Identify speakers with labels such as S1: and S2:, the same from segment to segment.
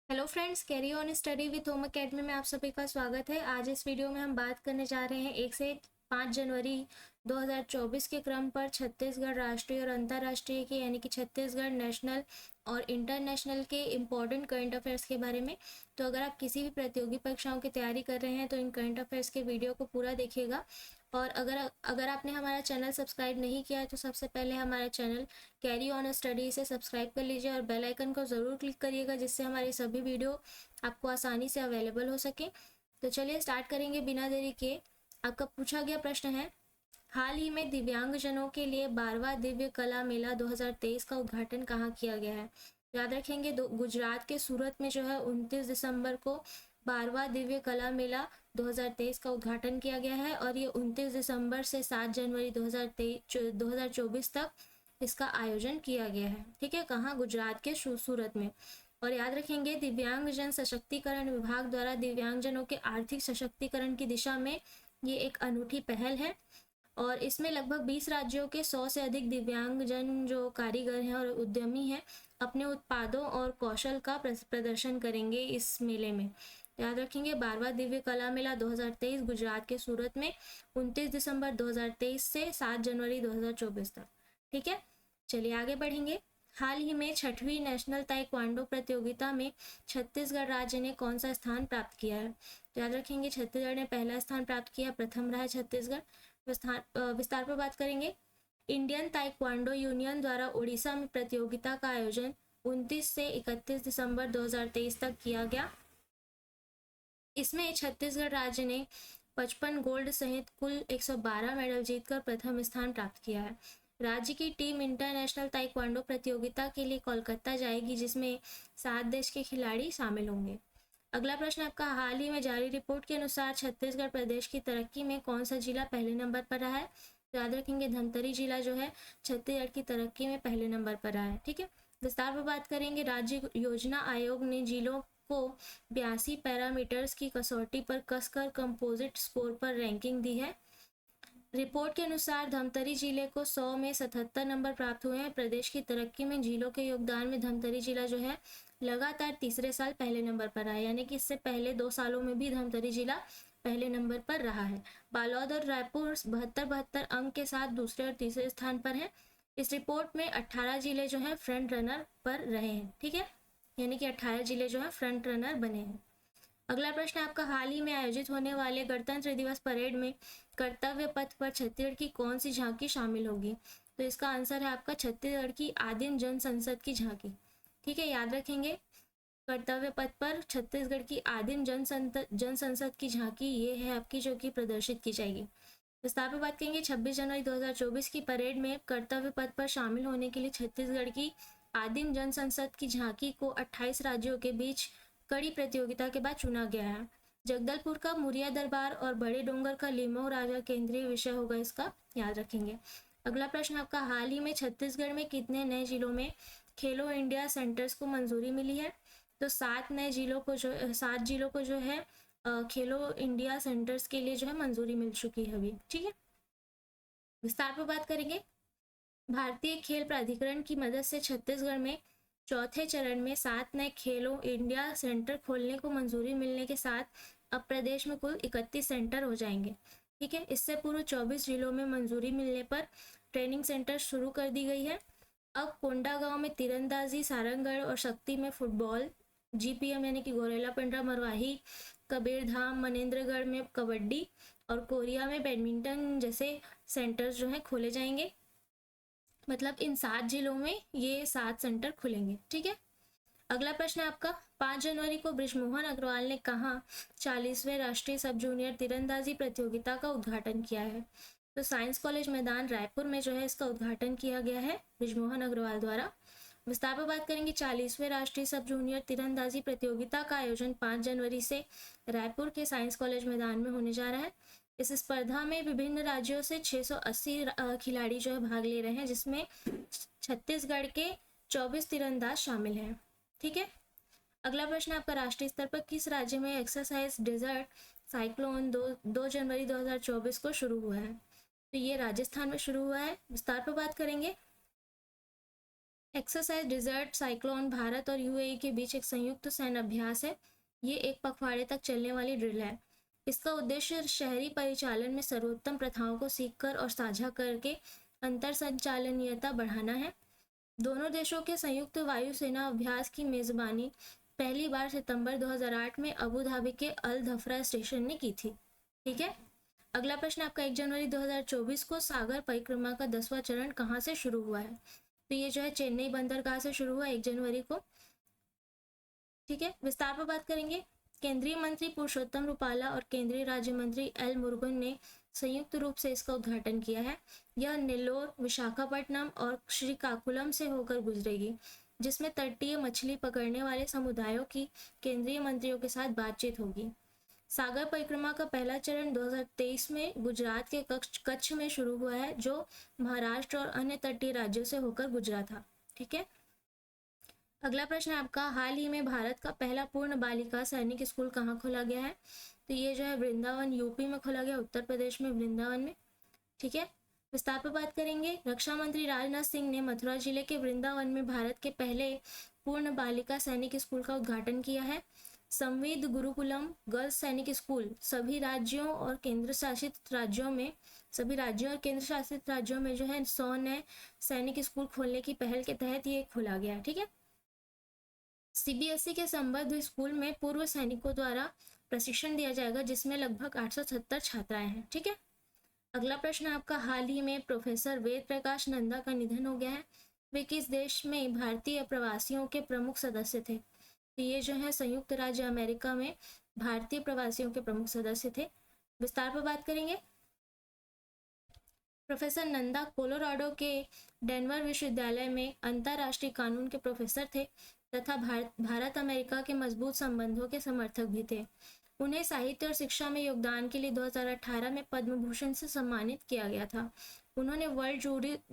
S1: Hello friends, carry on study with home academy में आप सभी का स्वागत है। आज इस वीडियो में हम बात करने जा रहे हैं 1 से 5 जनवरी 2024 के क्रम पर छत्तीसगढ़ राष्ट्रीय और अंतर्राष्ट्रीय के यानी कि छत्तीसगढ़ नेशनल और इंटरनेशनल के इम्पोर्टेंट करंट अफेयर्स के बारे में। तो अगर आप किसी भी प्रतियोगी परीक्षाओं की तैयारी कर रहे हैं तो इन करंट अफेयर्स के वीडियो को पूरा देखिएगा। और अगर आपने हमारा चैनल सब्सक्राइब नहीं किया है तो सबसे पहले हमारा चैनल कैरी ऑन स्टडी से सब्सक्राइब कर लीजिए और बेल आइकन को ज़रूर क्लिक करिएगा, जिससे हमारे सभी वीडियो आपको आसानी से अवेलेबल हो सके। तो चलिए स्टार्ट करेंगे बिना देरी के। आपका पूछा गया प्रश्न है, हाल ही में दिव्यांगजनों के लिए 12वां दिव्य कला मेला 2023 का उद्घाटन कहाँ किया गया है। याद रखेंगे, गुजरात के सूरत में जो है 29 दिसंबर को 12वां दिव्य कला मेला 2023 का उद्घाटन किया गया है और ये 29 दिसंबर से 7 जनवरी 2024 तक इसका आयोजन किया गया है। ठीक है, कहाँ? गुजरात के सूरत में। और याद रखेंगे, दिव्यांगजन सशक्तिकरण विभाग द्वारा दिव्यांगजनों के आर्थिक सशक्तिकरण की दिशा में ये एक अनूठी पहल है और इसमें लगभग 20 राज्यों के 100 से अधिक दिव्यांगजन जो कारीगर हैं और उद्यमी हैं अपने उत्पादों और कौशल का प्रदर्शन करेंगे इस मेले में। याद रखेंगे, 12वां दिव्य कला मेला 2023 गुजरात के सूरत में 29 दिसंबर 2023 से 7 जनवरी 2024 तक। ठीक है, चलिए आगे बढ़ेंगे। हाल ही में 6वीं नेशनल ताइक्वांडो प्रतियोगिता में छत्तीसगढ़ राज्य ने कौन सा स्थान प्राप्त किया है। याद रखेंगे, छत्तीसगढ़ ने पहला स्थान प्राप्त किया, प्रथम रहा है छत्तीसगढ़। विस्तार पर बात करेंगे। इंडियन ताइक्वांडो यूनियन द्वारा उड़ीसा में प्रतियोगिता का आयोजन 29 से 31 दिसंबर 2023 तक किया गया। इसमें छत्तीसगढ़ राज्य ने 55 गोल्ड सहित कुल 112 मेडल जीतकर प्रथम स्थान प्राप्त किया है। राज्य की टीम इंटरनेशनल ताइक्वांडो प्रतियोगिता के लिए कोलकाता जाएगी, जिसमें 7 देश के खिलाड़ी शामिल होंगे। अगला प्रश्न आपका, हाल ही में जारी रिपोर्ट के अनुसार छत्तीसगढ़ प्रदेश की तरक्की में कौन सा जिला पहले नंबर पर रहा है। तो याद रखेंगे, धमतरी जिला जो है छत्तीसगढ़ की तरक्की में पहले नंबर पर रहा है। ठीक है, विस्तार पर बात करेंगे। राज्य योजना आयोग ने जिलों को 82 पैरामीटर्स की कसौटी पर कसकर कंपोजिट स्कोर पर रैंकिंग दी है। रिपोर्ट के अनुसार धमतरी जिले को 100 में 77 नंबर प्राप्त हुए हैं। प्रदेश की तरक्की में जिलों के योगदान में धमतरी जिला जो है लगातार तीसरे साल पहले नंबर पर आया, यानी कि इससे पहले 2 सालों में भी धमतरी जिला पहले नंबर पर रहा है। बालोद और रायपुर 72 अंक के साथ दूसरे और तीसरे स्थान पर है। इस रिपोर्ट में 18 जिले जो है फ्रंट रनर पर रहे हैं। ठीक है, यानी कि 18 जिले जो है फ्रंट रनर बने हैं। अगला प्रश्न आपका, हाल ही में आयोजित होने वाले गणतंत्र दिवस परेड में कर्तव्य पथ पर छत्तीसगढ़ की कौन सी झांकी शामिल होगी। तो इसका आंसर है आपका छत्तीसगढ़ की आदिम जन संसद की झांकी। ठीक है, याद रखेंगे, कर्तव्य पथ पर छत्तीसगढ़ की आदिम जन संसद की झांकी ये है आपकी, जो कि प्रदर्शित की जाएगी। विस्तार पर बात करेंगे। 26 जनवरी 2024 की परेड में कर्तव्य पथ पर शामिल होने के लिए छत्तीसगढ़ की आदिम जन संसद की झांकी को 28 राज्यों के बीच कड़ी प्रतियोगिता के बाद चुना गया है। जगदलपुर का मुरिया दरबार और बड़े डोंगर का लिमो राजा केंद्रीय विषय होगा इसका, याद रखेंगे। अगला प्रश्न आपका, हाल ही में छत्तीसगढ़ में कितने नए जिलों में खेलो इंडिया सेंटर्स को मंजूरी मिली है। तो 7 जिलों को जो है खेलो इंडिया सेंटर्स के लिए जो है मंजूरी मिल चुकी है अभी। ठीक है, विस्तार पर बात करेंगे। भारतीय खेल प्राधिकरण की मदद से छत्तीसगढ़ में चौथे चरण में 7 नए खेलो इंडिया सेंटर खोलने को मंजूरी मिलने के साथ अब प्रदेश में कुल 31 सेंटर हो जाएंगे। ठीक है, इससे पूर्व 24 जिलों में मंजूरी मिलने पर ट्रेनिंग सेंटर शुरू कर दी गई है। अब कोंडागांव में तीरंदाजी, सारंगढ़ और शक्ति में फुटबॉल, जीपीएम यानी कि गोरेला पंडरा मरवाही, कबीरधाम मनेन्द्रगढ़ में कबड्डी और कोरिया में बैडमिंटन जैसे सेंटर्स जो हैं खोले जाएंगे। मतलब इन 7 जिलों में ये 7 सेंटर खुलेंगे। ठीक है, अगला प्रश्न आपका, 5 जनवरी को बृजमोहन अग्रवाल ने कहा 40वें राष्ट्रीय सब जूनियर तीरंदाजी प्रतियोगिता का उद्घाटन किया है। तो साइंस कॉलेज मैदान रायपुर में जो है इसका उद्घाटन किया गया है बृजमोहन अग्रवाल द्वारा। विस्तार पर बात करेंगे। 40वें राष्ट्रीय सब जूनियर तीरंदाजी प्रतियोगिता का आयोजन 5 जनवरी से रायपुर के साइंस कॉलेज मैदान में होने जा रहा है। इस स्पर्धा में विभिन्न राज्यों से 680 खिलाड़ी जो है भाग ले रहे हैं, जिसमें छत्तीसगढ़ के 24 तीरंदाज शामिल हैं। ठीक है, अगला प्रश्न आपका, राष्ट्रीय स्तर पर किस राज्य में एक्सरसाइज डेजर्ट साइक्लोन 2 जनवरी 2024 को शुरू हुआ है। तो ये राजस्थान में शुरू हुआ है। विस्तार पर बात करेंगे। एक्सरसाइज डिजर्ट साइक्लोन भारत और यूएई के बीच एक संयुक्त सैन्य अभ्यास है। ये एक पखवाड़े तक चलने वाली ड्रिल है। इसका उद्देश्य शहरी परिचालन में सर्वोत्तम प्रथाओं को सीखकर और साझा करके अंतर संचालनीयता बढ़ाना है। दोनों देशों के संयुक्त वायुसेना अभ्यास की मेजबानी पहली बार सितंबर 2008 में अबू धाबी के अल धफ्रा स्टेशन ने की थी। ठीक है, अगला प्रश्न आपका 1 जनवरी 2024 को सागर परिक्रमा का 10वां चरण कहाँ से शुरू हुआ है? तो ये जो है चेन्नई बंदरगाह से शुरू हुआ 1 जनवरी को। ठीक है, विस्तार पर बात करेंगे। केंद्रीय मंत्री पुरुषोत्तम रुपाला और केंद्रीय राज्य मंत्री एल मुरुगन ने संयुक्त रूप से इसका उद्घाटन किया है। यह नेल्लोर, विशाखापट्टनम और श्रीकाकुलम से होकर गुजरेगी, जिसमें तटीय मछली पकड़ने वाले समुदायों की केंद्रीय मंत्रियों के साथ बातचीत होगी। सागर परिक्रमा का पहला चरण 2023 में गुजरात के कच्छ में शुरू हुआ है, जो महाराष्ट्र और अन्य तटीय राज्यों से होकर गुजरा था। ठीक है, अगला प्रश्न आपका, हाल ही में भारत का पहला पूर्ण बालिका सैनिक स्कूल कहाँ खोला गया है? तो ये जो है वृंदावन यूपी में खोला गया, उत्तर प्रदेश में वृंदावन में। ठीक है, विस्तार पर बात करेंगे। रक्षा मंत्री राजनाथ सिंह ने मथुरा जिले के वृंदावन में भारत के पहले पूर्ण बालिका सैनिक स्कूल का उद्घाटन किया है। संविद गुरुकुलम गर्ल्स सैनिक स्कूल सभी राज्यों और केंद्र शासित राज्यों में जो है 100 नए सैनिक स्कूल खोलने की पहल के तहत ये खोला गया। ठीक है, सीबीएसई के संबद्ध स्कूल में पूर्व सैनिकों द्वारा प्रशिक्षण दिया जाएगा, जिसमें लगभग 870 छात्राएं हैं। ठीक है, अगला प्रश्न आपका, हाल ही में प्रोफेसर वेद प्रकाश नंदा का निधन हो गया है। वे किस देश में भारतीय प्रवासियों के प्रमुख सदस्य थे? तो ये जो है संयुक्त राज्य अमेरिका में भारतीय प्रवासियों के प्रमुख सदस्य थे। विस्तार पर बात करेंगे। प्रोफेसर नंदा कोलोराडो के डेनवर विश्वविद्यालय में अंतरराष्ट्रीय कानून के प्रोफेसर थे तथा भारत अमेरिका के मजबूत संबंधों के समर्थक भी थे। उन्हें साहित्य और शिक्षा में योगदान के लिए 2018 में पद्म भूषण से सम्मानित किया गया था। उन्होंने वर्ल्ड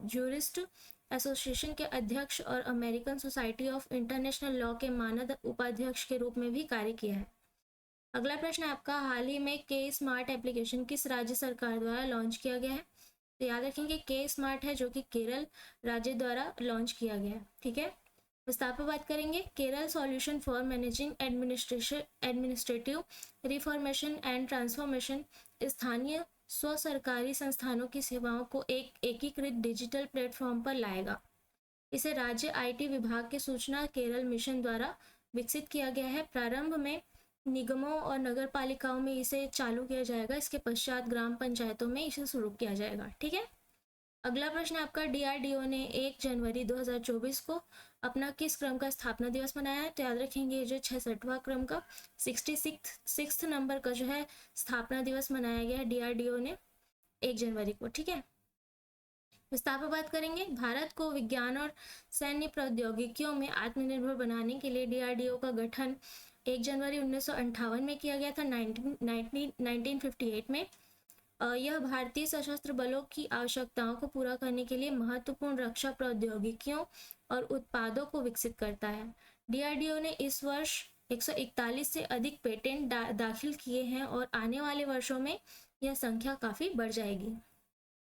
S1: जूरिस्ट एसोसिएशन के अध्यक्ष और American society of international law के मानद उपाध्यक्ष के रूप में भी कार्य किया है। अगला प्रश्न आपका, हाल ही में के स्मार्ट एप्लीकेशन किस राज्य सरकार द्वारा लॉन्च किया गया है? तो याद रखेंगे के स्मार्ट है जो कि केरल राज्य द्वारा लॉन्च किया गया है। ठीक है, विस्तार पर बात करेंगे। Kerala solution for managing administrative reformation and transformation स्थानीय स्व सरकारी संस्थानों की सेवाओं को एक एकीकृत डिजिटल प्लेटफॉर्म पर लाएगा। इसे राज्य आईटी विभाग के सूचना केरल मिशन द्वारा विकसित किया गया है। प्रारंभ में निगमों और नगर पालिकाओं में इसे चालू किया जाएगा, इसके पश्चात ग्राम पंचायतों में इसे शुरू किया जाएगा। ठीक है, अगला प्रश्न आपका, डीआरडीओ ने 1 जनवरी 2024 को अपना किस क्रम का स्थापना दिवस मनाया है? तो याद रखेंगे ये जो 66वां क्रम का 66 नंबर का जो है स्थापना दिवस मनाया गया है डीआरडीओ ने 1 जनवरी को। ठीक है, विस्तार पर बात करेंगे। भारत को विज्ञान और सैन्य प्रौद्योगिकियों में आत्मनिर्भर बनाने के लिए डीआरडीओ का गठन 1 जनवरी 1958 में किया गया था, 1958 में। यह भारतीय सशस्त्र बलों की आवश्यकताओं को पूरा करने के लिए महत्वपूर्ण रक्षा प्रौद्योगिकियों और उत्पादों को विकसित करता है। डीआरडीओ ने इस वर्ष 141 से अधिक पेटेंट दाखिल किए हैं और आने वाले वर्षों में यह संख्या काफी बढ़ जाएगी।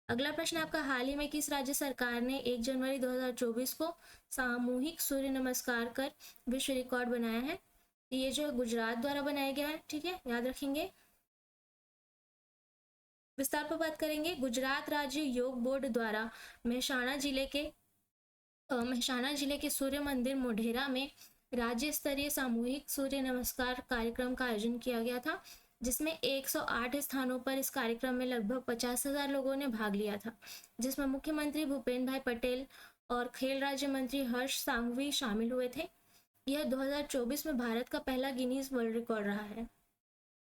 S1: अगला प्रश्न आपका, हाल ही में किस राज्य सरकार ने 1 जनवरी 2024 को सामूहिक सूर्य नमस्कार कर विश्व रिकॉर्ड बनाया है? ये जो गुजरात द्वारा बनाया गया है। ठीक है, याद रखेंगे। विस्तार पर बात करेंगे। गुजरात राज्य योग बोर्ड द्वारा मेहसाणा जिले के सूर्य मंदिर मोढेरा में राज्य स्तरीय सामूहिक सूर्य नमस्कार कार्यक्रम का आयोजन किया गया था, जिसमें 108 स्थानों पर इस कार्यक्रम में लगभग 50,000 लोगों ने भाग लिया था, जिसमें मुख्यमंत्री भूपेंद्र भाई पटेल और खेल राज्य मंत्री हर्ष सांघवी शामिल हुए थे। यह 2024 में भारत का पहला गिनीज वर्ल्ड रिकॉर्ड रहा है।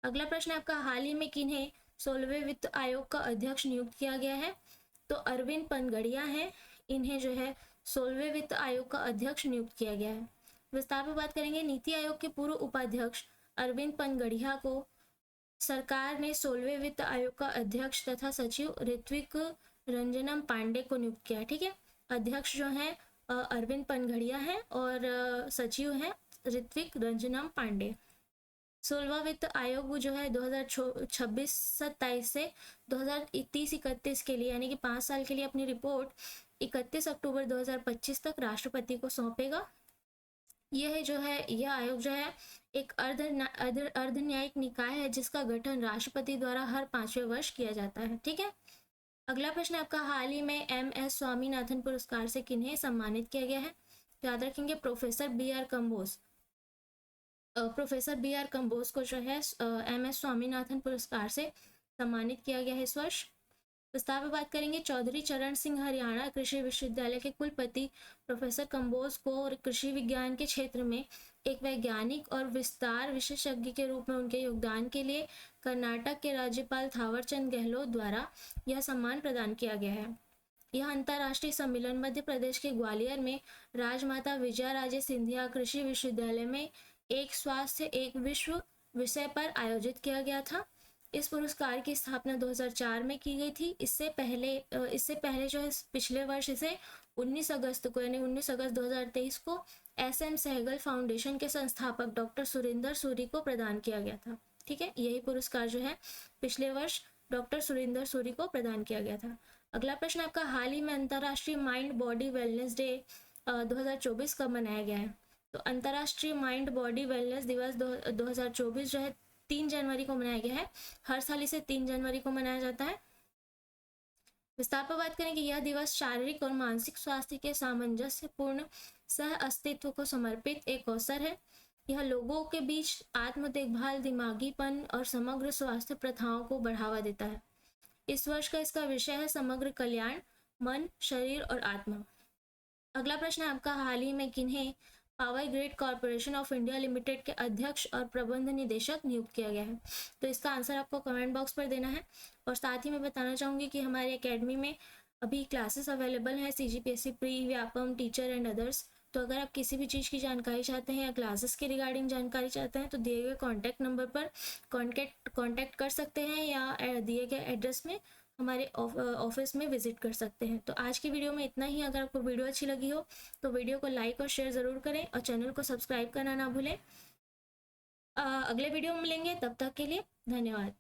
S1: अगला प्रश्न आपका, हाल ही में किन्हें 16वें वित्त आयोग का अध्यक्ष नियुक्त किया गया है? तो अरविंद पनगड़िया हैं, इन्हें जो है 16वें वित्त आयोग का अध्यक्ष नियुक्त किया गया है। विस्तार पर बात करेंगे। नीति आयोग के पूर्व उपाध्यक्ष अरविंद पनगड़िया को सरकार ने 16वें वित्त आयोग का अध्यक्ष तथा सचिव ऋत्विक रंजनम पांडे को नियुक्त किया है। ठीक है, अध्यक्ष जो है अरविंद पनगड़िया है और सचिव हैं ऋत्विक रंजनम पांडे। 16वां वित्त आयोग जो है 2026-27 से 2030-31 के लिए यानी कि 5 साल के लिए अपनी रिपोर्ट 31 अक्टूबर 2025 तक राष्ट्रपति को सौंपेगा। यह आयोग जो है एक अर्ध न्यायिक निकाय है जिसका गठन राष्ट्रपति द्वारा हर 5वें वर्ष किया जाता है। ठीक है। अगला प्रश्न आपका, हाल ही में MS स्वामीनाथन पुरस्कार से किन्हें सम्मानित किया गया है? याद रखेंगे professor B.R. Kamboj. Professor B.R. Kamboj को जो है MS स्वामीनाथन पुरस्कार से सम्मानित किया गया है इस वर्ष। प्रस्ताव में बात करेंगे, चौधरी चरण सिंह हरियाणा कृषि विश्वविद्यालय के कुलपति प्रोफेसर कंबोज को कृषि विज्ञान के क्षेत्र में एक वैज्ञानिक और विस्तार विशेषज्ञ के रूप में उनके योगदान के लिए कर्नाटक के राज्यपाल थावरचंद गहलोत द्वारा यह सम्मान प्रदान किया गया है। यह अंतर्राष्ट्रीय सम्मेलन मध्य प्रदेश के ग्वालियर में राजमाता विजया राजे सिंधिया कृषि विश्वविद्यालय में एक स्वास्थ्य एक विश्व विषय पर आयोजित किया गया था। इस पुरस्कार की स्थापना 2004 में की गई थी। इससे पहले जो है पिछले वर्ष इसे 19 अगस्त को यानी 19 अगस्त 2023 को SM सहगल फाउंडेशन के संस्थापक डॉक्टर सुरिंदर सूरी को प्रदान किया गया था। ठीक है, यही पुरस्कार जो है पिछले वर्ष डॉक्टर सुरिंदर सूरी को प्रदान किया गया था। अगला प्रश्न आपका, हाल ही में अंतर्राष्ट्रीय माइंड बॉडी वेलनेस डे 2024 कब मनाया गया है? तो अंतर्राष्ट्रीय माइंड बॉडी वेलनेस दिवस 2024 जो है 3 जनवरी को मनाया गया है। हर साल इसे 3 जनवरी को मनाया जाता है। विस्तार पर बात करें कि यह दिवस शारीरिक और मानसिक स्वास्थ्य के सामंजस्यपूर्ण सह अस्तित्व को समर्पित एक अवसर है। यह लोगों के बीच आत्म देखभाल, दिमागीपन और समग्र स्वास्थ्य प्रथाओं को बढ़ावा देता है। इस वर्ष का इसका विषय है समग्र कल्याण, मन, शरीर और आत्मा। अगला प्रश्न है आपका, हाल ही में किन्हें power grid corporation of India limited के अध्यक्ष और प्रबंध निदेशक नियुक्त किया गया है? तो इसका आंसर आपको कमेंट बॉक्स पर देना है। और साथ ही मैं बताना चाहूँगी कि हमारे एकेडमी में अभी क्लासेस अवेलेबल हैं, CGPSC pre, Vyapam, teacher and others. तो अगर आप किसी भी चीज़ की जानकारी चाहते हैं या क्लासेस के रिगार्डिंग जानकारी चाहते हैं तो दिए गए कॉन्टैक्ट नंबर पर कॉन्टैक्ट कर सकते हैं या दिए गए एड्रेस में हमारे ऑफिस में विजिट कर सकते हैं। तो आज की वीडियो में इतना ही। अगर आपको वीडियो अच्छी लगी हो तो वीडियो को लाइक और शेयर ज़रूर करें और चैनल को सब्सक्राइब करना ना भूलें। अगले वीडियो में मिलेंगे, तब तक के लिए धन्यवाद।